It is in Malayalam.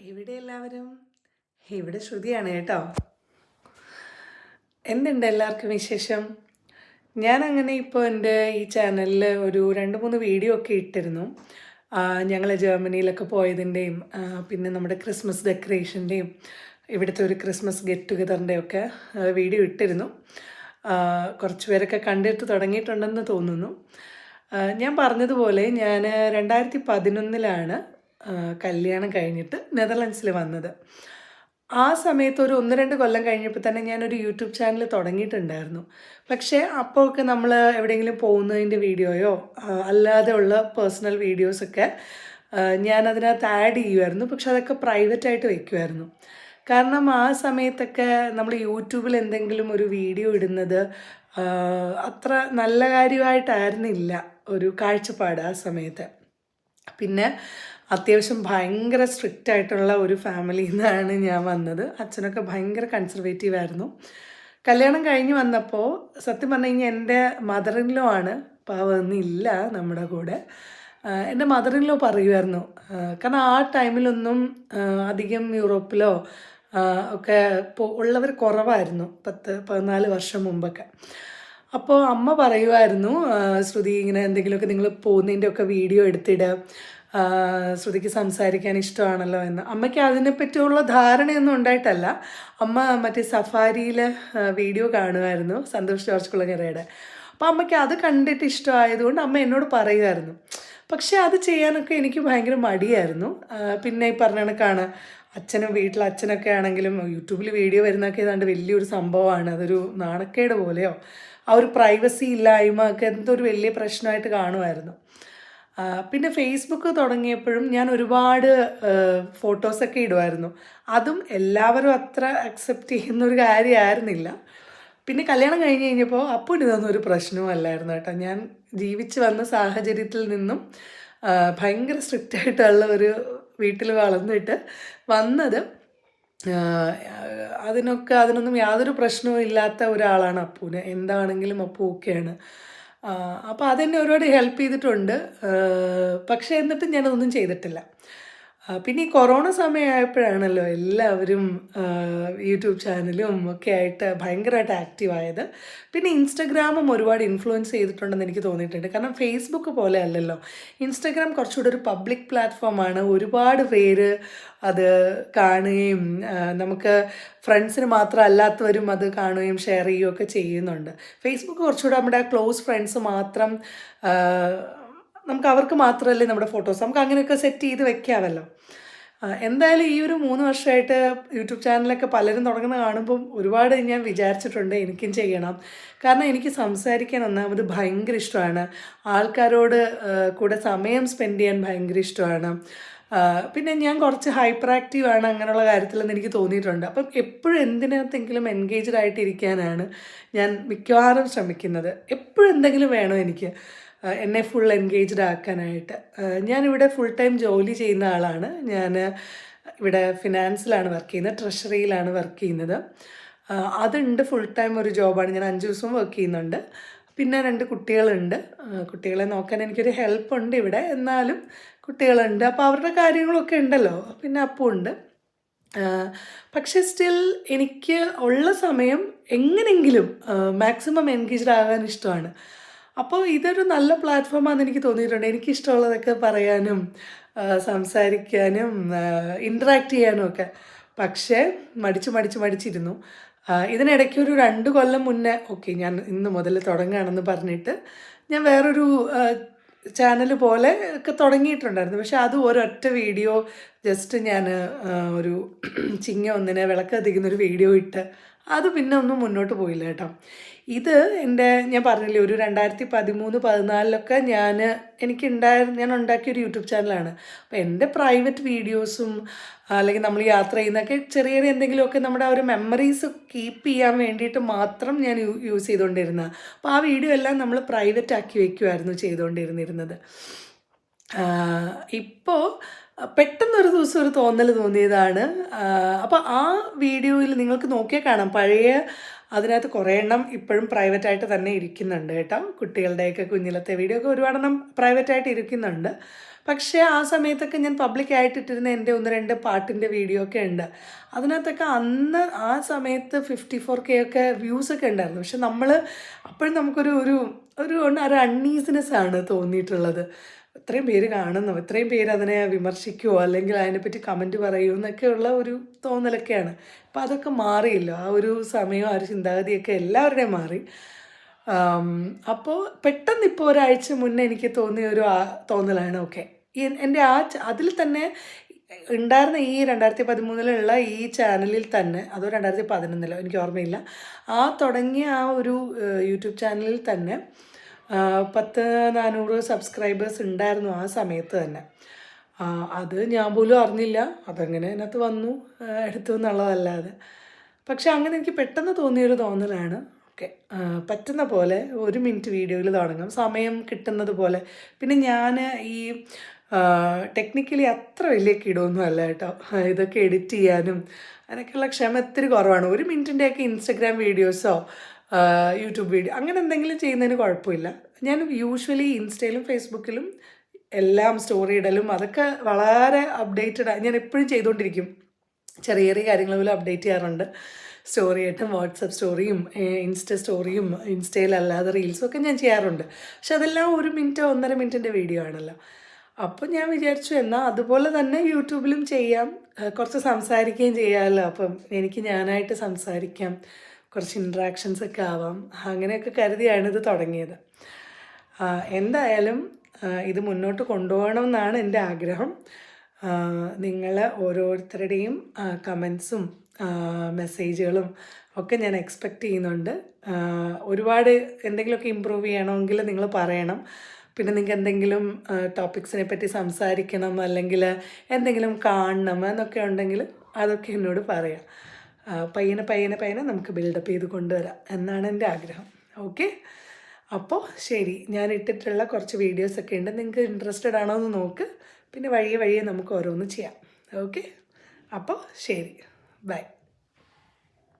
എവിടെ എല്ലാവരും? ഇവിടെ ശ്രുതിയാണ് കേട്ടോ. എന്തുണ്ട് എല്ലാവർക്കും വിശേഷം? ഞാനങ്ങനെ ഇപ്പോൾ എൻ്റെ ഈ ചാനലിൽ ഒരു 2-3 വീഡിയോ ഒക്കെ ഇട്ടിരുന്നു. ഞങ്ങൾ ജർമ്മനിയിലൊക്കെ പോയതിൻ്റെയും പിന്നെ നമ്മുടെ ക്രിസ്മസ് ഡെക്കറേഷൻ്റെയും ഇവിടുത്തെ ഒരു ക്രിസ്മസ് ഗെറ്റ് ടുഗദറിൻ്റെയും ഒക്കെ വീഡിയോ ഇട്ടിരുന്നു. കുറച്ച് പേരൊക്കെ കണ്ടിട്ട് തുടങ്ങിയിട്ടുണ്ടെന്ന് തോന്നുന്നു. ഞാൻ പറഞ്ഞതുപോലെ ഞാൻ 2011 കല്യാണം കഴിഞ്ഞിട്ട് നെതർലൻഡ്സിൽ വന്നത്. ആ സമയത്ത് ഒരു 1-2 കൊല്ലം കഴിഞ്ഞപ്പോൾ തന്നെ ഞാനൊരു യൂട്യൂബ് ചാനൽ തുടങ്ങിയിട്ടുണ്ടായിരുന്നു. പക്ഷേ അപ്പോഴൊക്കെ നമ്മൾ എവിടെയെങ്കിലും പോകുന്നതിൻ്റെ വീഡിയോയോ അല്ലാതെ ഉള്ള പേഴ്സണൽ വീഡിയോസൊക്കെ ഞാനതിനകത്ത് ആഡ് ചെയ്യുമായിരുന്നു. പക്ഷെ അതൊക്കെ പ്രൈവറ്റായിട്ട് വയ്ക്കുമായിരുന്നു. കാരണം ആ സമയത്തൊക്കെ നമ്മൾ യൂട്യൂബിൽ എന്തെങ്കിലും ഒരു വീഡിയോ ഇടുന്നത് അത്ര നല്ല കാര്യമായിട്ടായിരുന്നില്ല ഒരു കാഴ്ചപ്പാട് ആ സമയത്ത്. പിന്നെ അത്യാവശ്യം ഭയങ്കര സ്ട്രിക്റ്റ് ആയിട്ടുള്ള ഒരു ഫാമിലിയിൽ നിന്നാണ് ഞാൻ വന്നത്. അച്ഛനൊക്കെ ഭയങ്കര കൺസർവേറ്റീവ് ആയിരുന്നു. കല്യാണം കഴിഞ്ഞ് വന്നപ്പോൾ സത്യം പറഞ്ഞു കഴിഞ്ഞാൽ എൻ്റെ മദർ ഇൻ ലോ ആണ്, പാവം ഇല്ല നമ്മുടെ കൂടെ. എൻ്റെ മദർ ഇൻ ലോ പറയുമായിരുന്നു, കാരണം ആ ടൈമിലൊന്നും അധികം യൂറോപ്പിലോ ഒക്കെ ഉള്ളവർ കുറവായിരുന്നു 10-14 വർഷം മുമ്പൊക്കെ. അപ്പോൾ അമ്മ പറയുമായിരുന്നു, ശ്രുതി ഇങ്ങനെ എന്തെങ്കിലുമൊക്കെ നിങ്ങൾ പോകുന്നതിൻ്റെയൊക്കെ വീഡിയോ എടുത്തിടുക, ശ്രുതിക്ക് സംസാരിക്കാൻ ഇഷ്ടമാണല്ലോ എന്ന്. അമ്മയ്ക്ക് അതിനെപ്പറ്റിയുള്ള ധാരണയൊന്നും ഉണ്ടായിട്ടല്ല. അമ്മ മറ്റേ സഫാരിയിൽ വീഡിയോ കാണുമായിരുന്നു, സന്തോഷ് ജോർജ് കുളങ്ങരയുടെ. അപ്പോൾ അമ്മയ്ക്ക് അത് കണ്ടിട്ട് ഇഷ്ടമായതുകൊണ്ട് അമ്മ എന്നോട് പറയുമായിരുന്നു. പക്ഷേ അത് ചെയ്യാനൊക്കെ എനിക്ക് ഭയങ്കര മടിയായിരുന്നു. പിന്നെ ഈ പറഞ്ഞ കണക്കാണ്, അച്ഛനൊക്കെ ആണെങ്കിലും യൂട്യൂബിൽ വീഡിയോ വരുന്നതൊക്കെ ഏതാണ്ട് വലിയൊരു സംഭവമാണ്, അതൊരു നാണക്കേട് പോലെയോ ആ ഒരു പ്രൈവസി ഇല്ലായ്മ ഒക്കെ എന്തൊരു വലിയ പ്രശ്നമായിട്ട് കാണുമായിരുന്നു. പിന്നെ ഫേസ്ബുക്ക് തുടങ്ങിയപ്പോഴും ഞാൻ ഒരുപാട് ഫോട്ടോസൊക്കെ ഇടുമായിരുന്നു. അതും എല്ലാവരും അത്ര അക്സെപ്റ്റ് ചെയ്യുന്നൊരു കാര്യമായിരുന്നില്ല. പിന്നെ കല്യാണം കഴിഞ്ഞ് കഴിഞ്ഞപ്പോൾ അപ്പോൾ ഇതൊന്നും ഒരു പ്രശ്നവുമല്ലായിരുന്നു കേട്ടോ. ഞാൻ ജീവിച്ച് വന്ന സാഹചര്യത്തിൽ നിന്നും ഭയങ്കര സ്ട്രിക്റ്റ് ആയിട്ടുള്ള ഒരു വീട്ടിൽ വളർന്നിട്ട് വന്നത്. അതിനൊന്നും യാതൊരു പ്രശ്നവും ഇല്ലാത്ത ഒരാളാണ് അപ്പൂന്. എന്താണെങ്കിലും അപ്പു ഓക്കെയാണ്. അപ്പോൾ അതെന്നെ ഒരുപാട് ഹെൽപ്പ് ചെയ്തിട്ടുണ്ട്. പക്ഷേ എന്നിട്ടും ഞാനതൊന്നും ചെയ്തിട്ടില്ല. പിന്നെ ഈ കൊറോണ സമയമായപ്പോഴാണല്ലോ എല്ലാവരും യൂട്യൂബ് ചാനലും ഒക്കെ ആയിട്ട് ഭയങ്കരമായിട്ട് ആക്റ്റീവായത്. പിന്നെ ഇൻസ്റ്റഗ്രാമും ഒരുപാട് ഇൻഫ്ലുവൻസ് ചെയ്തിട്ടുണ്ടെന്ന് എനിക്ക് തോന്നിയിട്ടുണ്ട്. കാരണം ഫേസ്ബുക്ക് പോലെ അല്ലല്ലോ, ഇൻസ്റ്റഗ്രാം കുറച്ചുകൂടെ ഒരു പബ്ലിക് പ്ലാറ്റ്ഫോമാണ്. ഒരുപാട് പേര് അത് കാണുകയും നമുക്ക് ഫ്രണ്ട്സിന് മാത്രം അല്ലാത്തവരും അത് കാണുകയും ഷെയർ ചെയ്യുകയൊക്കെ ചെയ്യുന്നുണ്ട്. ഫേസ്ബുക്ക് കുറച്ചുകൂടെ നമ്മുടെ ക്ലോസ് ഫ്രണ്ട്സ് മാത്രം, നമുക്ക് അവർക്ക് മാത്രമല്ലേ നമ്മുടെ ഫോട്ടോസ് നമുക്ക് അങ്ങനെയൊക്കെ സെറ്റ് ചെയ്ത് വെക്കാമല്ലോ. എന്തായാലും ഈ ഒരു 3 വർഷമായിട്ട് യൂട്യൂബ് ചാനലൊക്കെ പലരും തുടങ്ങുന്നത് കാണുമ്പം ഒരുപാട് ഞാൻ വിചാരിച്ചിട്ടുണ്ട് എനിക്കും ചെയ്യണം. കാരണം എനിക്ക് സംസാരിക്കാൻ ഒന്നാമത് ഭയങ്കര ഇഷ്ടമാണ്. ആൾക്കാരോട് കൂടെ സമയം സ്പെൻഡ് ചെയ്യാൻ ഭയങ്കര ഇഷ്ടമാണ്. പിന്നെ ഞാൻ കുറച്ച് ഹൈപ്പർ ആക്റ്റീവാണ് അങ്ങനെയുള്ള കാര്യത്തിലെന്ന് എനിക്ക് തോന്നിയിട്ടുണ്ട്. അപ്പം എപ്പോഴും എന്തിനകത്തെങ്കിലും എൻഗേജ്ഡ് ആയിട്ടിരിക്കാനാണ് ഞാൻ മിക്കവാറും ശ്രമിക്കുന്നത്. എപ്പോഴും എന്തെങ്കിലും വേണം എനിക്ക് എന്നെ ഫുൾ എൻഗേജ്ഡ് ആക്കാനായിട്ട്. ഞാനിവിടെ ഫുൾ ടൈം ജോലി ചെയ്യുന്ന ആളാണ്. ഞാൻ ഇവിടെ ഫിനാൻസിലാണ് വർക്ക് ചെയ്യുന്നത്, ട്രഷറിയിലാണ് വർക്ക് ചെയ്യുന്നത്. അതുണ്ട്, ഫുൾ ടൈം ഒരു ജോബാണ്. ഞാൻ 5 ദിവസവും വർക്ക് ചെയ്യുന്നുണ്ട്. പിന്നെ 2 കുട്ടികളുണ്ട്. കുട്ടികളെ നോക്കാൻ എനിക്കൊരു ഹെൽപ്പുണ്ട് ഇവിടെ, എന്നാലും കുട്ടികളുണ്ട്. അപ്പോൾ അവരുടെ കാര്യങ്ങളൊക്കെ ഉണ്ടല്ലോ. പിന്നെ അപ്പുണ്ട്. പക്ഷേ സ്റ്റിൽ എനിക്ക് ഉള്ള സമയം എങ്ങനെയെങ്കിലും മാക്സിമം എൻഗേജ്ഡ് ആകാൻ ഇഷ്ടമാണ്. അപ്പോൾ ഇതൊരു നല്ല പ്ലാറ്റ്ഫോമാണെന്ന് എനിക്ക് തോന്നിയിട്ടുണ്ട്. എനിക്കിഷ്ടമുള്ളതൊക്കെ പറയാനും സംസാരിക്കാനും ഇൻറ്ററാക്ട് ചെയ്യാനും ഒക്കെ. പക്ഷേ മടിച്ചിരുന്നു. ഇതിനിടയ്ക്ക് ഒരു 2 കൊല്ലം മുന്നേ ഓക്കെ ഞാൻ ഇന്ന് മുതൽ തുടങ്ങുകയാണെന്ന് പറഞ്ഞിട്ട് ഞാൻ വേറൊരു ചാനൽ പോലെ ഒക്കെ തുടങ്ങിയിട്ടുണ്ടായിരുന്നു. പക്ഷെ അത് ഒരൊറ്റ വീഡിയോ ജസ്റ്റ് ഞാൻ ഒരു ചിങ്ങ ഒന്നിനെ വിളക്ക് കത്തിക്കുന്നൊരു വീഡിയോ ഇട്ട് അത് പിന്നെ ഒന്നും മുന്നോട്ട് പോയില്ല കേട്ടോ. ഇത് ഞാൻ പറഞ്ഞില്ലേ, ഒരു 2013-14 ഞാൻ ഉണ്ടാക്കിയൊരു യൂട്യൂബ് ചാനലാണ്. അപ്പോൾ എൻ്റെ പ്രൈവറ്റ് വീഡിയോസും അല്ലെങ്കിൽ നമ്മൾ യാത്ര ചെയ്യുന്നതൊക്കെ ചെറിയ ചെറിയ എന്തെങ്കിലുമൊക്കെ നമ്മുടെ ആ ഒരു മെമ്മറീസ് കീപ്പ് ചെയ്യാൻ വേണ്ടിയിട്ട് മാത്രം ഞാൻ യൂസ് ചെയ്തുകൊണ്ടിരുന്ന. അപ്പോൾ ആ വീഡിയോ എല്ലാം നമ്മൾ പ്രൈവറ്റ് ആക്കി വയ്ക്കുമായിരുന്നു ചെയ്തുകൊണ്ടിരുന്നത്. ഇപ്പോൾ പെട്ടെന്നൊരു ദിവസം ഒരു തോന്നിയതാണ്. അപ്പോൾ ആ വീഡിയോയിൽ നിങ്ങൾക്ക് നോക്കിയാൽ കാണാം, പഴയ അതിനകത്ത് കുറേ എണ്ണം ഇപ്പോഴും പ്രൈവറ്റായിട്ട് തന്നെ ഇരിക്കുന്നുണ്ട് കേട്ടോ. കുട്ടികളുടെയൊക്കെ കുഞ്ഞിലത്തെ വീഡിയോ ഒക്കെ ഒരുപാടെണ്ണം പ്രൈവറ്റായിട്ട് ഇരിക്കുന്നുണ്ട്. പക്ഷേ ആ സമയത്തൊക്കെ ഞാൻ പബ്ലിക്കായിട്ട് ഇട്ടിരുന്ന എൻ്റെ 1-2 പാട്ടിൻ്റെ വീഡിയോ ഒക്കെ ഉണ്ട്. അതിനകത്തൊക്കെ അന്ന് ആ സമയത്ത് 54K ഒക്കെ വ്യൂസൊക്കെ ഉണ്ടായിരുന്നു. പക്ഷെ നമ്മൾ അപ്പോഴും നമുക്കൊരു ഒരു ഒരു ഒരു അൺഈസിനെസ് ആണ് തോന്നിയിട്ടുള്ളത്. ഇത്രയും പേര് കാണുന്നു, ഇത്രയും പേര് അതിനെ വിമർശിക്കുമോ അല്ലെങ്കിൽ അതിനെപ്പറ്റി കമൻറ്റ് പറയുമോ എന്നൊക്കെയുള്ള ഒരു തോന്നലൊക്കെയാണ്. അപ്പോൾ അതൊക്കെ മാറിയല്ലോ. ആ ഒരു സമയം ആ ഒരു ചിന്താഗതിയൊക്കെ എല്ലാവരുടെയും മാറി. അപ്പോൾ പെട്ടെന്ന് ഇപ്പോൾ ഒരാഴ്ച മുന്നേ എനിക്ക് തോന്നിയ ഒരു തോന്നലാണ് ഓക്കെ എൻ്റെ അതിൽ തന്നെ ഉണ്ടായിരുന്ന ഈ 2013 ഈ ചാനലിൽ തന്നെ, അതോ 2011 എനിക്ക് ഓർമ്മയില്ല, തുടങ്ങിയ ആ ഒരു യൂട്യൂബ് ചാനലിൽ തന്നെ 400 സബ്സ്ക്രൈബേഴ്സ് ഉണ്ടായിരുന്നു ആ സമയത്ത് തന്നെ. അത് ഞാൻ പോലും അറിഞ്ഞില്ല. അതങ്ങനെ അതിനകത്ത് വന്നു എടുത്തു എന്നുള്ളതല്ലാതെ. പക്ഷെ അങ്ങനെ എനിക്ക് പെട്ടെന്ന് തോന്നിയൊരു തോന്നലാണ് ഓക്കെ പറ്റുന്ന പോലെ 1 മിനിറ്റ് വീഡിയോയിൽ തുടങ്ങാം, സമയം കിട്ടുന്നത് പോലെ. പിന്നെ ഞാൻ ഈ ടെക്നിക്കലി അത്ര വലിയ കിടമൊന്നും അല്ല കേട്ടോ. ഇതൊക്കെ എഡിറ്റ് ചെയ്യാനും അതിനൊക്കെയുള്ള ക്ഷമ ഇത്തിരി കുറവാണ്. 1 മിനിറ്റിൻ്റെയൊക്കെ ഇൻസ്റ്റഗ്രാം വീഡിയോസോ യൂട്യൂബ് വീഡിയോ അങ്ങനെ എന്തെങ്കിലും ചെയ്യുന്നതിന് കുഴപ്പമില്ല. ഞാൻ യൂഷ്വലി ഇൻസ്റ്റയിലും ഫേസ്ബുക്കിലും എല്ലാം സ്റ്റോറി ഇടലും അതൊക്കെ വളരെ അപ്ഡേറ്റഡ് ഞാൻ എപ്പോഴും ചെയ്തുകൊണ്ടിരിക്കും. ചെറിയ ചെറിയ കാര്യങ്ങൾ പോലും അപ്ഡേറ്റ് ചെയ്യാറുണ്ട്. സ്റ്റോറി ആയിട്ടും വാട്സപ്പ് സ്റ്റോറിയും ഇൻസ്റ്റ സ്റ്റോറിയും ഇൻസ്റ്റയിലല്ലാതെ റീൽസും ഒക്കെ ഞാൻ ചെയ്യാറുണ്ട്. പക്ഷെ അതെല്ലാം 1 മിനിറ്റ് 1.5 മിനിറ്റിൻ്റെ വീഡിയോ ആണല്ലോ. അപ്പോൾ ഞാൻ വിചാരിച്ചു എന്നാൽ അതുപോലെ തന്നെ യൂട്യൂബിലും ചെയ്യാം, കുറച്ച് സംസാരിക്കുകയും ചെയ്യാമല്ലോ. അപ്പം എനിക്ക് ഞാനായിട്ട് സംസാരിക്കാം, കുറച്ച് ഇൻട്രാക്ഷൻസ് ഒക്കെ ആവാം, അങ്ങനെയൊക്കെ കരുതിയാണ് ഇത് തുടങ്ങിയത്. എന്തായാലും ഇത് മുന്നോട്ട് കൊണ്ടുപോകണമെന്നാണ് എൻ്റെ ആഗ്രഹം. നിങ്ങൾ ഓരോരുത്തരുടെയും കമൻസും മെസ്സേജുകളും ഒക്കെ ഞാൻ എക്സ്പെക്റ്റ് ചെയ്യുന്നുണ്ട്. ഒരുപാട് എന്തെങ്കിലുമൊക്കെ ഇമ്പ്രൂവ് ചെയ്യണമെങ്കിൽ നിങ്ങൾ പറയണം. പിന്നെ നിങ്ങൾക്ക് എന്തെങ്കിലും ടോപ്പിക്സിനെ പറ്റി സംസാരിക്കണം അല്ലെങ്കിൽ എന്തെങ്കിലും കാണണം എന്നൊക്കെ ഉണ്ടെങ്കിൽ അതൊക്കെ എന്നോട് പറയാം. പയ്യനെ പയ്യനെ പയ്യനെ നമുക്ക് ബിൽഡപ്പ് ചെയ്ത് കൊണ്ടുവരാം എന്നാണ് എൻ്റെ ആഗ്രഹം. ഓക്കെ, അപ്പോൾ ശരി, ഞാൻ ഇട്ടിട്ടുള്ള കുറച്ച് വീഡിയോസൊക്കെ ഉണ്ട്, നിങ്ങൾക്ക് ഇൻട്രസ്റ്റഡ് ആണോ എന്ന് നോക്ക്. പിന്നെ വഴിയെ വഴിയെ നമുക്ക് ഓരോന്ന് ചെയ്യാം. ഓക്കെ, അപ്പോൾ ശരി, ബൈ.